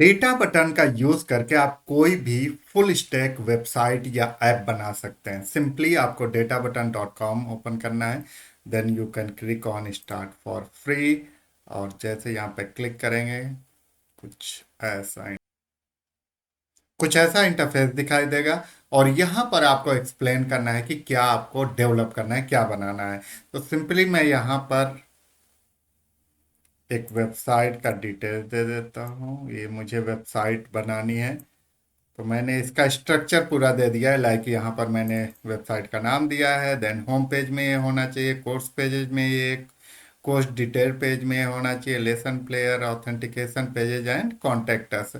Data button का use करके आप कोई भी फुल स्टैक वेबसाइट या ऐप बना सकते हैं। सिंपली आपको databutton.com ओपन करना है, then you can click on start for free. और जैसे यहाँ पे क्लिक करेंगे, कुछ ऐसा कुछ ऐसा इंटरफेस दिखाई देगा। और यहाँ पर आपको एक्सप्लेन करना है कि क्या आपको डेवलप करना है, क्या बनाना है। तो सिंपली मैं यहाँ पर एक वेबसाइट का डिटेल दे देता हूँ। ये मुझे वेबसाइट बनानी है, तो मैंने इसका स्ट्रक्चर पूरा दे दिया है। लाइक यहाँ पर मैंने वेबसाइट का नाम दिया है, देन होम पेज में ये होना चाहिए, कोर्स पेजेज में ये, कोर्स डिटेल पेज में ये होना चाहिए, lesson player, authentication pages and contact us.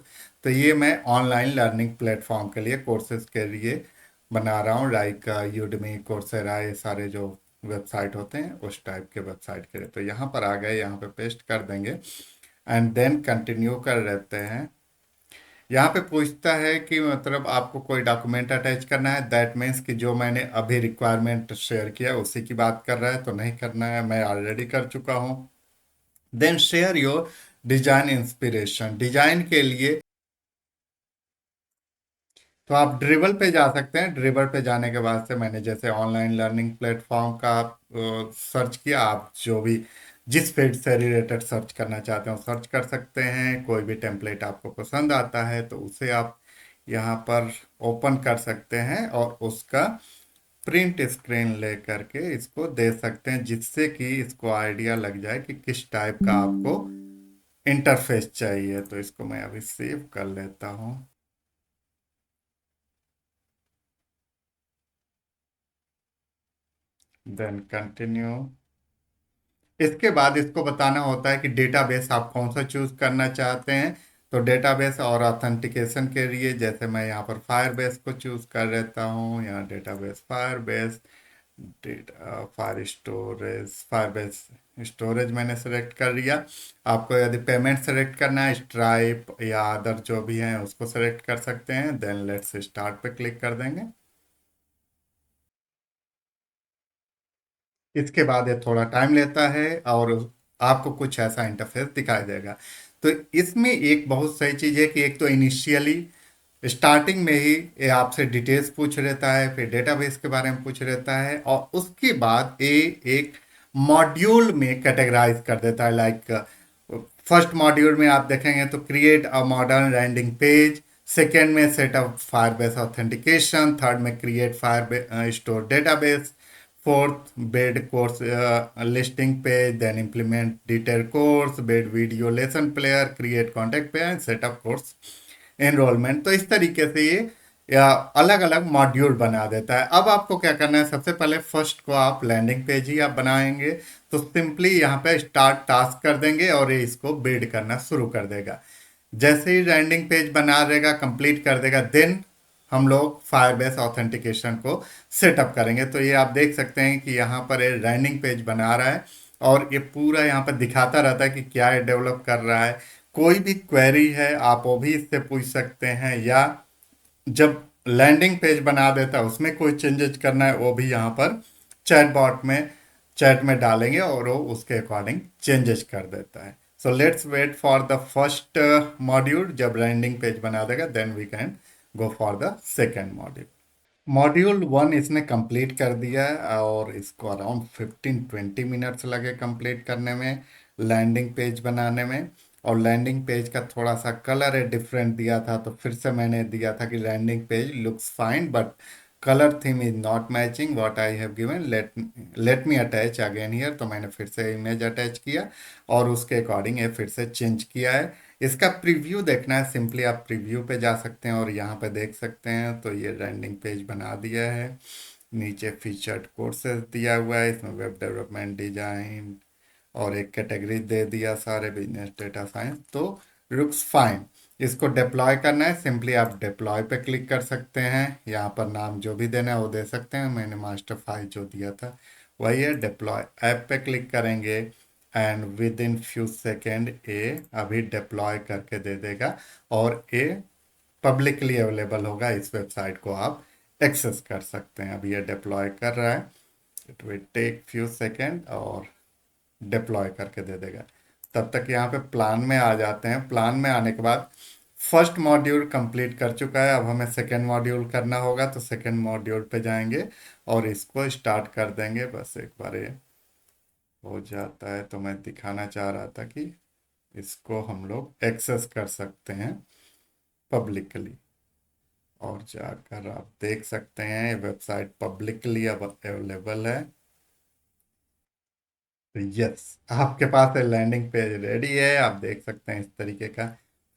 तो ये मैं ऑनलाइन लर्निंग प्लेटफॉर्म के लिए, कोर्सेज के लिए बना रहा हूँ। लाइक यूडमी, कोर्सेरा, ये सारे जो वेबसाइट होते हैं उस टाइप के वेबसाइट के लिए। तो यहाँ पर आ गए, यहाँ पे पेस्ट कर देंगे एंड देन कंटिन्यू कर लेते हैं। यहाँ पे पूछता है कि मतलब आपको कोई डॉक्यूमेंट अटैच करना है, दैट मीन्स कि जो मैंने अभी रिक्वायरमेंट शेयर किया उसी की बात कर रहा है, तो नहीं करना है, मैं ऑलरेडी कर चुका हूँ। Then share your design inspiration. Design के लिए तो आप ड्रिबल पे जा सकते हैं। ड्रिबल पे जाने के बाद से मैंने जैसे ऑनलाइन लर्निंग प्लेटफॉर्म का सर्च किया, आप जो भी जिस फील्ड से रिलेटेड सर्च करना चाहते हो सर्च कर सकते हैं। कोई भी टेम्पलेट आपको पसंद आता है तो उसे आप यहाँ पर ओपन कर सकते हैं और उसका प्रिंट स्क्रीन ले करके इसको दे सकते हैं, जिससे कि इसको आइडिया लग जाए कि किस टाइप का आपको इंटरफेस चाहिए। तो इसको मैं अभी सेव कर लेता हूँ, देन कंटिन्यू। इसके बाद इसको बताना होता है कि डेटाबेस आप कौन सा चूज करना चाहते हैं। तो डेटाबेस और ऑथेंटिकेशन के लिए जैसे मैं यहाँ पर फायरबेस को चूज कर लेता हूँ। यहाँ database Firebase, data fire storage, Firebase storage मैंने सेलेक्ट कर लिया। आपको यदि पेमेंट सेलेक्ट करना है, स्ट्राइप या अदर जो भी हैं उसको सेलेक्ट कर सकते हैं। देन लेट्स स्टार्ट पे क्लिक कर देंगे। इसके बाद ये थोड़ा टाइम लेता है और आपको कुछ ऐसा इंटरफेस दिखाई देगा। तो इसमें एक बहुत सही चीज़ है कि एक तो इनिशियली स्टार्टिंग में ही ये आपसे डिटेल्स पूछ लेता है, फिर डेटाबेस के बारे में पूछ लेता है, और उसके बाद ये एक मॉड्यूल में कैटेगराइज कर देता है। लाइक फर्स्ट मॉड्यूल में आप देखेंगे तो create a modern landing page, second में set up Firebase authentication, third में create Firestore database, fourth build course listing page, then implement detail course, build video lesson player, create contact page, setup course enrolment. तो इस तरीके से ये या अलग अलग मॉड्यूल बना देता है। अब आपको क्या करना है, सबसे पहले फर्स्ट को आप लैंडिंग पेज ही आप बनाएंगे, तो सिंपली यहाँ पे स्टार्ट टास्क कर देंगे और ये इसको बिल्ड करना शुरू कर देगा। जैसे ही लैंडिंग पेज बना देगा, कंप्लीट कर देगा, देन हम लोग फायरबेस ऑथेंटिकेशन को सेटअप करेंगे। तो ये आप देख सकते हैं कि यहाँ पर ये लैंडिंग पेज बना रहा है और ये पूरा यहाँ पर दिखाता रहता है कि क्या ये डेवलप कर रहा है। कोई भी क्वेरी है आप वो भी इससे पूछ सकते हैं, या जब लैंडिंग पेज बना देता है उसमें कोई चेंजेस करना है वो भी यहाँ पर चैट बॉट में, चैट में डालेंगे और वो उसके अकॉर्डिंग चेंजेस कर देता है। So let's wait for the first module. जब लैंडिंग पेज बना देगा then we can go for the second module. Module one इसने कंप्लीट कर दिया है और इसको अराउंड 15-20 मिनट्स लगे कंप्लीट करने में, लैंडिंग पेज बनाने में। और लैंडिंग पेज का थोड़ा सा कलर है डिफरेंट दिया था, तो फिर से मैंने दिया था कि landing page looks fine but colour theme is not matching what I have given, let me attach again here. तो मैंने फिर से इमेज अटैच किया और उसके अकॉर्डिंग ये फिर से चेंज किया है। इसका प्रीव्यू देखना है, सिंपली आप प्रीव्यू पे जा सकते हैं और यहाँ पे देख सकते हैं। तो ये लैंडिंग पेज बना दिया है, नीचे फीचर्ड कोर्सेज दिया हुआ है, इसमें वेब डेवलपमेंट, डिजाइन और एक कैटेगरी दे दिया सारे, बिजनेस, डेटा साइंस। तो लुक्स फाइन। इसको डिप्लॉय करना है, सिंपली आप डिप्लॉय पे क्लिक कर सकते हैं। यहाँ पर नाम जो भी देना है वो दे सकते हैं, मैंने मास्टर फाइल जो दिया था वही है। डिप्लॉय ऐप पे क्लिक करेंगे and with in few second ये अभी डिप्लॉय करके दे देगा और ये पब्लिकली अवेलेबल होगा। इस वेबसाइट को आप एक्सेस कर सकते हैं। अभी ये डिप्लॉय कर रहा है, it will take few second और डिप्लॉय करके दे देगा। तब तक यहाँ पे प्लान में आ जाते हैं। प्लान में आने के बाद फर्स्ट मॉड्यूल कंप्लीट कर चुका है, अब हमें सेकेंड मॉड्यूल करना होगा, तो सेकेंड मॉड्यूल पे जाएंगे और इसको स्टार्ट कर देंगे। बस एक बार ये हो जाता है तो मैं दिखाना चाह रहा था कि इसको हम लोग एक्सेस कर सकते हैं पब्लिकली, और जाकर आप देख सकते हैं वेबसाइट पब्लिकली अब अवेलेबल है। तो यस, आपके पास लैंडिंग पेज रेडी है, आप देख सकते हैं इस तरीके का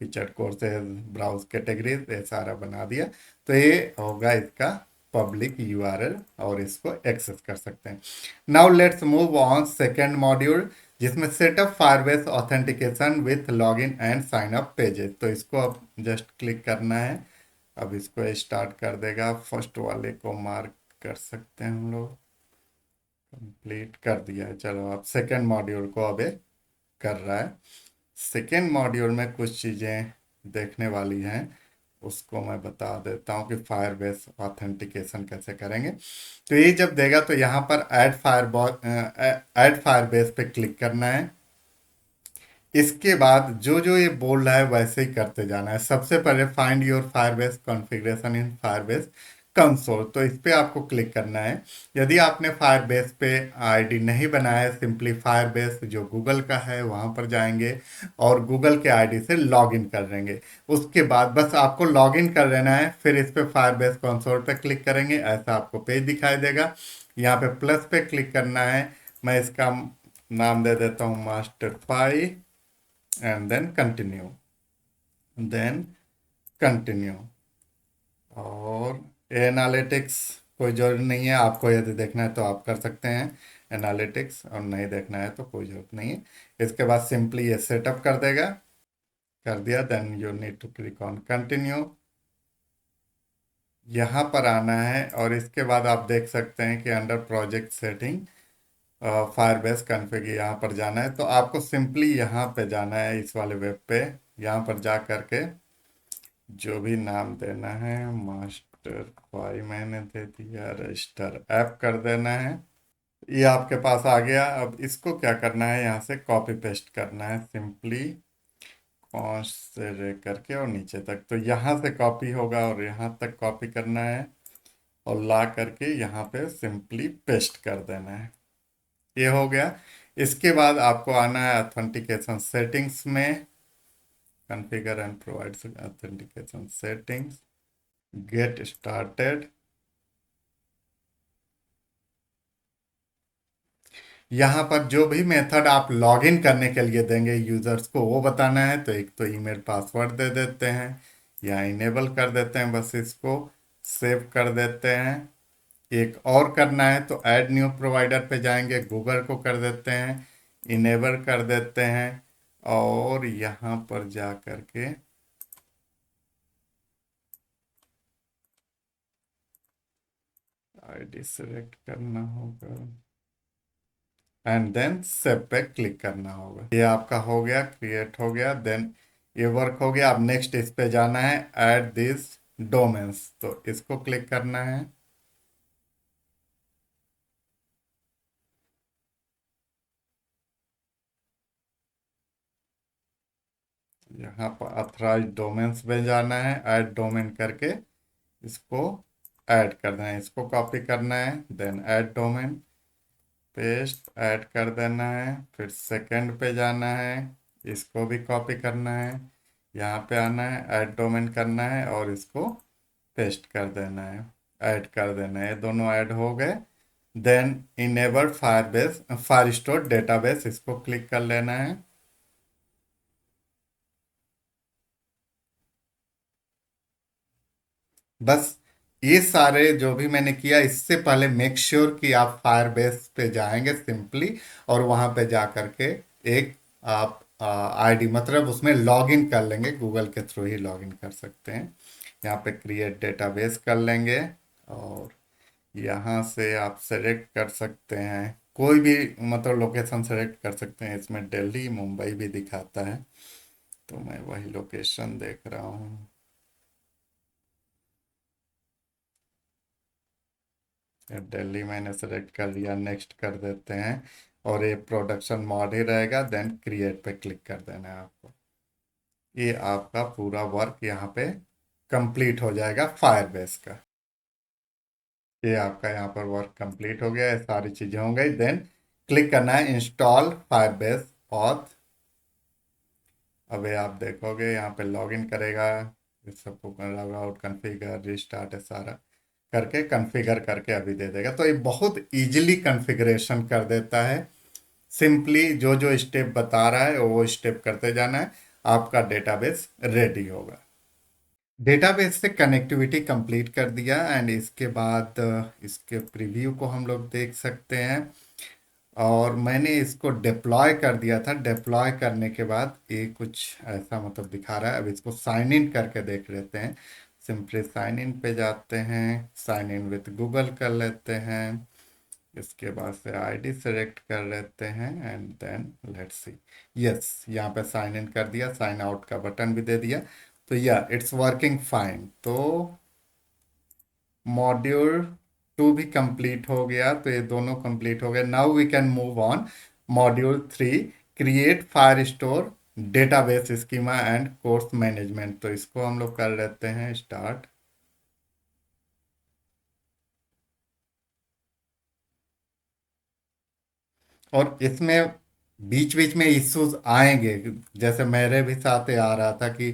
फीचर्ड कोर्सेज, ब्राउज कैटेगरीज, ये सारा बना दिया। तो ये होगा इसका पब्लिक यूआरएल और इसको एक्सेस कर सकते हैं। Now let's move on second module, जिसमें setup Firebase authentication with login and sign up pages. तो इसको अब जस्ट क्लिक करना है, अब इसको स्टार्ट कर देगा। फर्स्ट वाले को मार्क कर सकते हैं हम लोग, कंप्लीट कर दिया है। चलो अब सेकेंड मॉड्यूल को अब ये कर रहा है। सेकेंड मॉड्यूल में कुछ चीज़ें देखने वाली हैं, उसको मैं बता देता हूँ कि फायरबेस ऑथेंटिकेशन कैसे करेंगे। तो ये जब देगा तो यहाँ पर ऐड फायरबेस पे क्लिक करना है। इसके बाद जो जो ये बोल रहा है वैसे ही करते जाना है। सबसे पहले find your Firebase configuration in Firebase console, तो इस पे आपको क्लिक करना है। यदि आपने फायरबेस पे आईडी नहीं बनाया है, सिंपली फायरबेस जो गूगल का है वहाँ पर जाएंगे और गूगल के आईडी से लॉगिन कर लेंगे। उसके बाद बस आपको लॉगिन कर लेना है, फिर इस पे फायरबेस कंसोल पे क्लिक करेंगे, ऐसा आपको पेज दिखाई देगा। यहाँ पे प्लस पे क्लिक करना है, मैं इसका नाम दे देता हूँ master pie, and then continue. और एनालिटिक्स कोई जरूरी नहीं है, आपको यदि देखना है तो आप कर सकते हैं एनालिटिक्स, और नहीं देखना है तो कोई जरूरत नहीं है। इसके बाद सिंपली ये सेटअप कर देगा, कर दिया, then you need to click on continue. यहाँ पर आना है और इसके बाद आप देख सकते हैं कि under project setting Firebase config यहाँ पर जाना है। तो आपको सिंपली यहाँ पे जाना है, इस वाले वेब पे, यहाँ पर जा करके जो भी नाम देना है, मास्टर फाइल मैंने दे दिया, रजिस्टर ऐप कर देना है। ये आपके पास आ गया। अब इसको क्या करना है, यहाँ से कॉपी पेस्ट करना है, सिंपली कौन से रे करके और नीचे तक, तो यहाँ से कॉपी होगा और यहाँ तक कॉपी करना है और ला करके यहाँ पे सिंपली पेस्ट कर देना है। ये हो गया। इसके बाद आपको आना है ऑथेंटिकेशन सेटिंग्स में, configure and provide authentication settings, get started. यहाँ पर जो भी मेथड आप लॉगिन करने के लिए देंगे यूजर्स को वो बताना है। तो एक तो ईमेल पासवर्ड दे देते हैं या इनेबल कर देते हैं, बस इसको सेव कर देते हैं। एक और करना है तो ऐड न्यू प्रोवाइडर पे जाएंगे, गूगल को कर देते हैं, इनेबल कर देते हैं, और यहाँ पर जा करके आईडी सेलेक्ट करना होगा एंड देन सेव पे क्लिक करना होगा। ये आपका हो गया, क्रिएट हो गया, देन ये वर्क हो गया। अब नेक्स्ट इस पे जाना है, ऐड दिस डोमेन्स, तो इसको क्लिक करना है। यहाँ पर अथराइज डोमेन्स पे जाना है, ऐड डोमेन करके इसको ऐड करना है, इसको कॉपी करना है, then add domain, paste, add कर देना है। फिर सेकंड पे जाना है, इसको भी कॉपी करना है, यहाँ पे आना है, ऐड डोमेन करना है और इसको पेस्ट कर देना है, ऐड कर देना है। ये दोनों ऐड हो गए। Then enable Firebase Firestore database, इसको क्लिक कर लेना है। बस ये सारे जो भी मैंने किया, इससे पहले मेक श्योर कि आप फायरबेस पे जाएंगे सिंपली, और वहां पे जा करके एक आप आईडी, मतलब उसमें लॉगिन कर लेंगे, गूगल के थ्रू ही लॉगिन कर सकते हैं। यहाँ पे क्रिएट डेटाबेस कर लेंगे और यहाँ से आप सेलेक्ट कर सकते हैं कोई भी, मतलब लोकेशन सेलेक्ट कर सकते हैं। इसमें दिल्ली मुंबई भी दिखाता है, तो मैं वही लोकेशन देख रहा हूँ। दिल्ली मैंने सेलेक्ट कर लिया, नेक्स्ट कर देते हैं, और ये प्रोडक्शन मोड ही रहेगा, देन क्रिएट पे क्लिक कर देना है आपको। ये आपका पूरा वर्क यहाँ पे कंप्लीट हो जाएगा फायरबेस का। ये आपका यहाँ पर वर्क कंप्लीट हो गया है, सारी चीजें हो गई। देन क्लिक करना है इंस्टॉल फायरबेस ऑथ। अभी आप देखोगे यहाँ पे लॉगिन करेगा, इस सबको लॉग आउट कॉन्फ़िगर रिस्टार्ट है सारा करके कॉन्फ़िगर करके अभी दे देगा। तो ये बहुत इजीली कॉन्फ़िगरेशन कर देता है। सिंपली जो जो स्टेप बता रहा है वो स्टेप करते जाना है, आपका डेटाबेस रेडी होगा। डेटाबेस से कनेक्टिविटी कंप्लीट कर दिया एंड इसके बाद इसके प्रीव्यू को हम लोग देख सकते हैं। और मैंने इसको डिप्लॉय कर दिया था। डिप्लॉय करने के बाद ये कुछ ऐसा मतलब दिखा रहा है। अब इसको साइन इन करके देख लेते हैं। सिंपली साइन इन पे जाते हैं, साइन इन विथ गूगल कर लेते हैं। इसके बाद से आईडी सेलेक्ट कर लेते हैं and then let's see. Yes, यहाँ पे साइन इन कर दिया, साइन आउट का बटन भी दे दिया। तो या इट्स वर्किंग फाइन। तो मॉड्यूल 2 भी कंप्लीट हो गया, तो ये दोनों कंप्लीट हो गए। Now we can move on module 3, create Firestore database schema and course management. तो इसको हम लोग कर लेते हैं स्टार्ट। और इसमें बीच बीच में इश्यूज आएंगे, जैसे मेरे भी साथ ये आ रहा था कि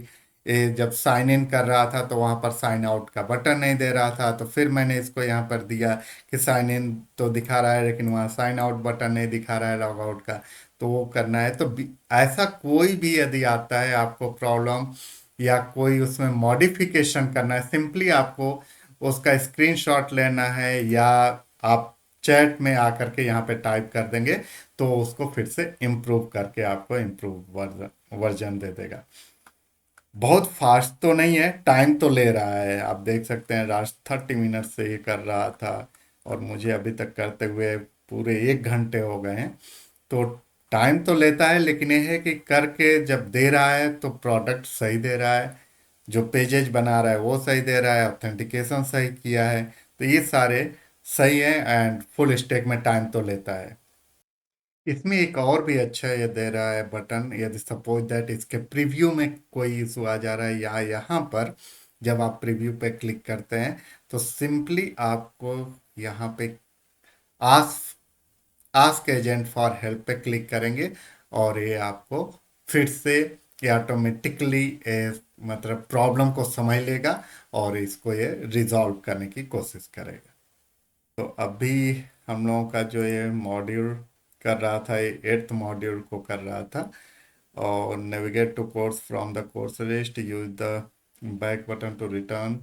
ये जब साइन इन कर रहा था तो वहां पर साइन आउट का बटन नहीं दे रहा था। तो फिर मैंने इसको यहाँ पर दिया कि साइन इन तो दिखा रहा है लेकिन वहाँ साइन आउट बटन नहीं दिखा रहा है लॉग आउट का। तो वो करना है। तो ऐसा कोई भी यदि आता है आपको प्रॉब्लम या कोई उसमें मॉडिफिकेशन करना है, सिंपली आपको उसका स्क्रीनशॉट लेना है या आप चैट में आकर के यहाँ पे टाइप कर देंगे तो उसको फिर से इम्प्रूव करके आपको इम्प्रूव वर्जन वर्जन दे देगा। बहुत फास्ट तो नहीं है, टाइम तो ले रहा है। आप देख सकते हैं लास्ट 30 मिनट से ये कर रहा था और मुझे अभी तक करते हुए पूरे 1 घंटे हो गए हैं। तो टाइम तो लेता है, लेकिन ये है कि करके जब दे रहा है तो प्रोडक्ट सही दे रहा है, जो पेजेज बना रहा है वो सही दे रहा है, ऑथेंटिकेशन सही किया है। तो ये सारे सही है एंड फुल स्टैक में टाइम तो लेता है। इसमें एक और भी अच्छा ये दे रहा है बटन, यदि सपोज दैट इसके प्रीव्यू में कोई इशू आ जा रहा है या यहाँ पर जब आप प्रीव्यू पे क्लिक करते हैं तो सिंपली आपको यहाँ पे ask ask agent for help पे क्लिक करेंगे और ये आपको फिर से ये ऑटोमेटिकली मतलब प्रॉब्लम को समझ लेगा और इसको ये रिजॉल्व करने की कोशिश करेगा। तो अभी हम लोगों का जो ये मॉड्यूल कर रहा था, ये 8th मॉड्यूल को कर रहा था। और navigate to course from the course list, use the back button to return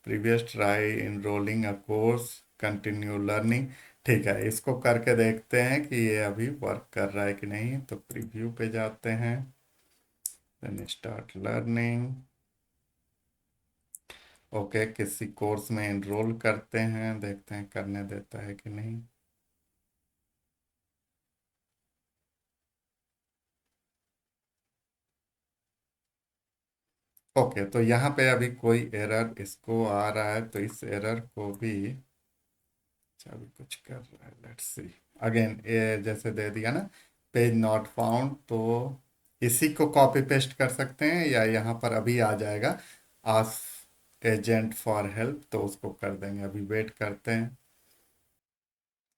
previous, try enrolling a course, continue learning. ठीक है, इसको करके देखते हैं कि ये अभी वर्क कर रहा है कि नहीं। तो प्रीव्यू पे जाते हैं, देन स्टार्ट लर्निंग। ओके, किसी कोर्स में इनरोल करते हैं, देखते हैं करने देता है कि नहीं। ओके, तो यहाँ पे अभी कोई एरर इसको आ रहा है, तो इस एरर को भी अच्छा अभी कुछ कर रहा है। लेट्स सी अगेन, ये जैसे दे दिया ना पेज नॉट फाउंड, तो इसी को कॉपी पेस्ट कर सकते हैं या यहाँ पर अभी आ जाएगा आस्क एजेंट फॉर हेल्प, तो उसको कर देंगे। अभी वेट करते हैं,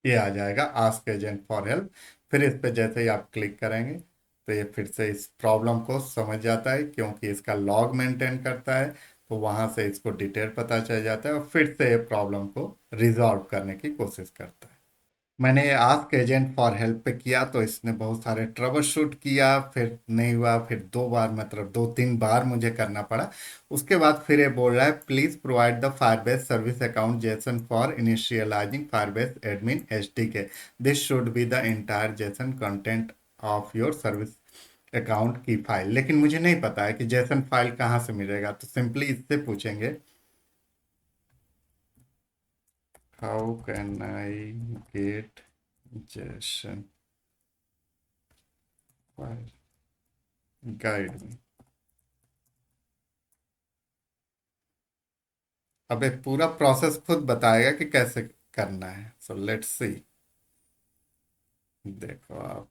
ये आ जाएगा आस्क एजेंट फॉर हेल्प। फिर इस पे जैसे ही आप क्लिक करेंगे तो ये फिर से इस प्रॉब्लम को समझ जाता है, क्योंकि इसका लॉग मेंटेन करता है। तो वहां से इसको डिटेल पता चल जाता है और फिर से ये प्रॉब्लम को रिजॉल्व करने की कोशिश करता है। मैंने आस्क एजेंट फॉर हेल्प पे किया तो इसने बहुत सारे ट्रबल शूट किया, फिर नहीं हुआ, फिर 2 बार मतलब 2-3 बार मुझे करना पड़ा। उसके बाद फिर ये बोल रहा है please provide the Firebase service account Jason for initialising Firebase admin SDK. This should be the entire Jason content of your service account की फाइल। लेकिन मुझे नहीं पता है कि जेसन फाइल कहाँ से मिलेगा, तो सिंपली इससे पूछेंगे how can I get JSON file, guide में। अब एक पूरा प्रोसेस खुद बताएगा कि कैसे करना है। So let's see. देखो आप,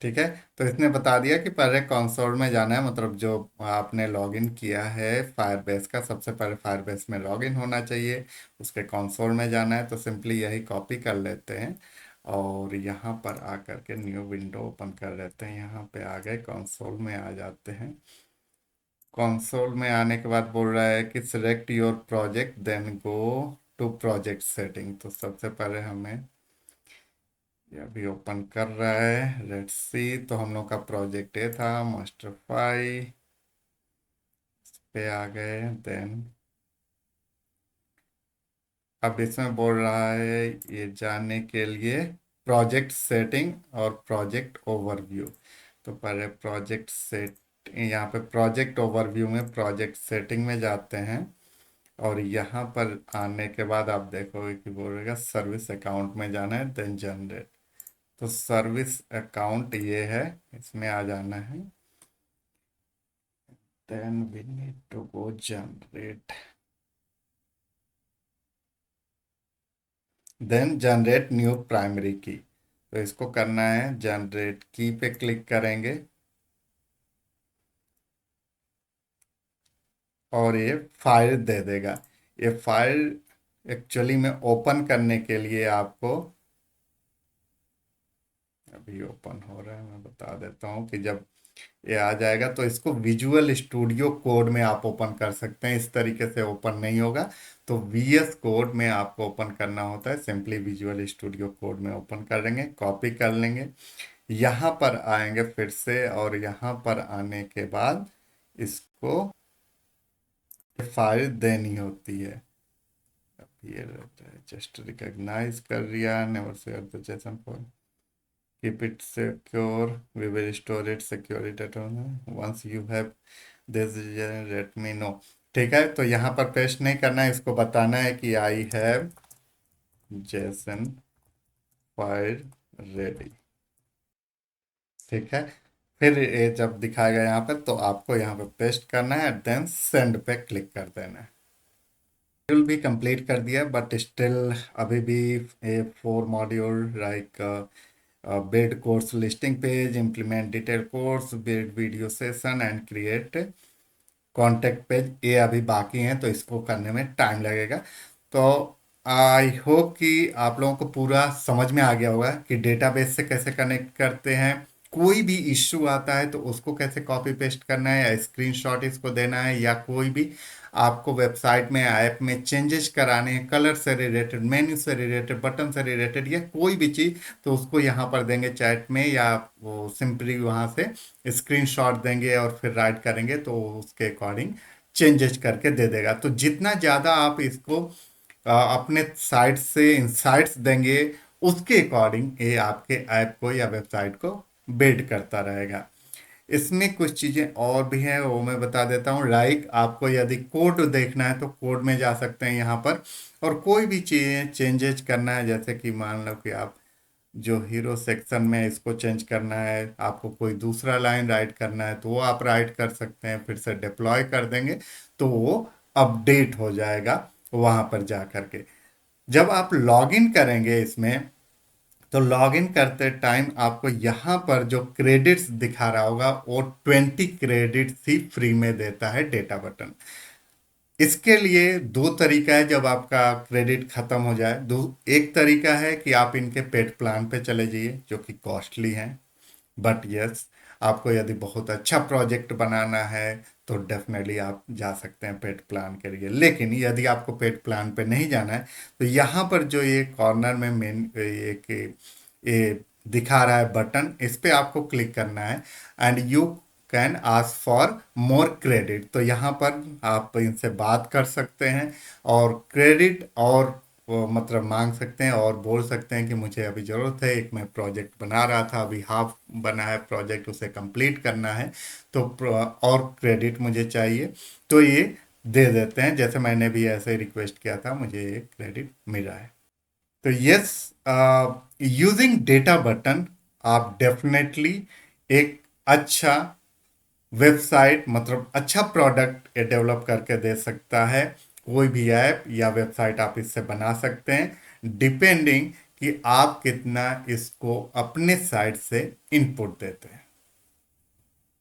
ठीक है। तो इसने बता दिया कि पहले कंसोल में जाना है, मतलब जो आपने लॉगिन किया है फायरबेस का, सबसे पहले फायरबेस में लॉगिन होना चाहिए, उसके कंसोल में जाना है। तो सिंपली यही कॉपी कर लेते हैं और यहाँ पर आकर के न्यू विंडो ओपन कर लेते हैं। यहाँ पे आ गए, कंसोल में आ जाते हैं। कंसोल में आने के बाद बोल रहा है कि select your project then go to project setting. तो सबसे पहले हमें, ये अभी ओपन कर रहा है, लेट्स सी। तो हम लोग का प्रोजेक्ट ये था मास्टर फाइल, पे आ गए। देन अब इसमें बोल रहा है ये जानने के लिए प्रोजेक्ट सेटिंग और प्रोजेक्ट ओवरव्यू। तो पहले प्रोजेक्ट सेट, यहाँ पे प्रोजेक्ट ओवरव्यू में प्रोजेक्ट सेटिंग में जाते हैं और यहाँ पर आने के बाद आप देखोगे कि बोलेगा सर्विस अकाउंट में जाना है, देन जनरेट। तो सर्विस अकाउंट ये है, इसमें आ जाना है। Then we need to go generate. Then generate new primary key। तो इसको करना है, जनरेट की पे क्लिक करेंगे और ये फाइल दे देगा। ये फाइल एक्चुअली में ओपन करने के लिए आपको, अभी ओपन हो रहा है, मैं बता देता हूँ कि जब ये आ जाएगा तो इसको विजुअल स्टूडियो कोड में आप ओपन कर सकते हैं। इस तरीके से ओपन नहीं होगा, तो वीएस कोड में आपको ओपन करना होता है। सिंपली विजुअल स्टूडियो कोड में ओपन कर लेंगे, कॉपी कर लेंगे, यहाँ पर आएंगे फिर से और यहाँ पर आने के बाद इसको फाइल देनी होती है। ये जस्ट रिकॉग्नाइज कर दिया, never share the Jason for, keep it secure, we will store it securely data once you have this, let me know। ठीक है, तो यहाँ पर पेस्ट नहीं करना है, इसको बताना है कि I have JSON file ready. ठीक है, फिर ये जब दिखाएगा यहाँ पर तो आपको यहाँ पर पेस्ट करना है, देन सेंड पे क्लिक कर देना है। मॉड्यूल भी कंप्लीट कर दिया, बट स्टिल अभी भी ए 4 module like build course listing page, implement detailed course, build video session and create contact page, ये अभी बाकी हैं, तो इसको करने में टाइम लगेगा। तो आई होप कि आप लोगों को पूरा समझ में आ गया होगा कि डेटाबेस से कैसे कनेक्ट करते हैं, कोई भी इश्यू आता है तो उसको कैसे कॉपी पेस्ट करना है या स्क्रीनशॉट इसको देना है, या कोई भी आपको वेबसाइट में ऐप में चेंजेस कराने हैं, कलर से रिलेटेड, मेन्यू से रिलेटेड, बटन से रिलेटेड, या कोई भी चीज़, तो उसको यहाँ पर देंगे चैट में, या वो सिंपली वहाँ से स्क्रीनशॉट देंगे और फिर राइट करेंगे तो उसके अकॉर्डिंग चेंजेस करके दे देगा। तो जितना ज़्यादा आप इसको अपने साइट से इंसाइट्स देंगे, उसके अकॉर्डिंग ये आपके ऐप को या वेबसाइट को बिल्ड करता रहेगा। इसमें कुछ चीज़ें और भी हैं, वो मैं बता देता हूँ। लाइक आपको यदि कोड देखना है तो कोड में जा सकते हैं यहाँ पर, और कोई भी चीज़ें चेंजेज करना है, जैसे कि मान लो कि आप जो हीरो सेक्शन में इसको चेंज करना है, आपको कोई दूसरा लाइन राइट करना है तो वो आप राइट कर सकते हैं, फिर से डिप्लॉय कर देंगे तो वो अपडेट हो जाएगा वहाँ पर जा करके। जब आप लॉगिन करेंगे इसमें, तो लॉगिन करते टाइम आपको यहाँ पर जो क्रेडिट्स दिखा रहा होगा वो 20 क्रेडिट्स ही फ्री में देता है डेटा बटन। इसके लिए दो तरीका है, जब आपका क्रेडिट खत्म हो जाए। दो, एक तरीका है कि आप इनके पेड प्लान पे चले जाइए जो कि कॉस्टली हैं, बट यस, आपको यदि बहुत अच्छा प्रोजेक्ट बनाना है तो डेफिनेटली आप जा सकते हैं पेड प्लान के लिए। लेकिन यदि आपको पेड प्लान पे नहीं जाना है तो यहाँ पर जो ये कॉर्नर में मेन ये दिखा रहा है बटन, इस पे आपको क्लिक करना है and you can ask for more credit. तो यहाँ पर आप इनसे बात कर सकते हैं और क्रेडिट और वो मतलब मांग सकते हैं और बोल सकते हैं कि मुझे अभी ज़रूरत है, एक मैं प्रोजेक्ट बना रहा था, अभी हाफ बना है प्रोजेक्ट, उसे कंप्लीट करना है, तो और क्रेडिट मुझे चाहिए। तो ये दे देते हैं, जैसे मैंने भी ऐसे रिक्वेस्ट किया था, मुझे ये क्रेडिट मिल रहा है। तो यस, यूजिंग डेटा बटन आप डेफिनेटली एक अच्छा वेबसाइट, मतलब अच्छा प्रोडक्ट ये डेवलप करके दे सकता है। कोई भी ऐप या वेबसाइट आप इससे बना सकते हैं, डिपेंडिंग कि आप कितना इसको अपने साइड से इनपुट देते हैं।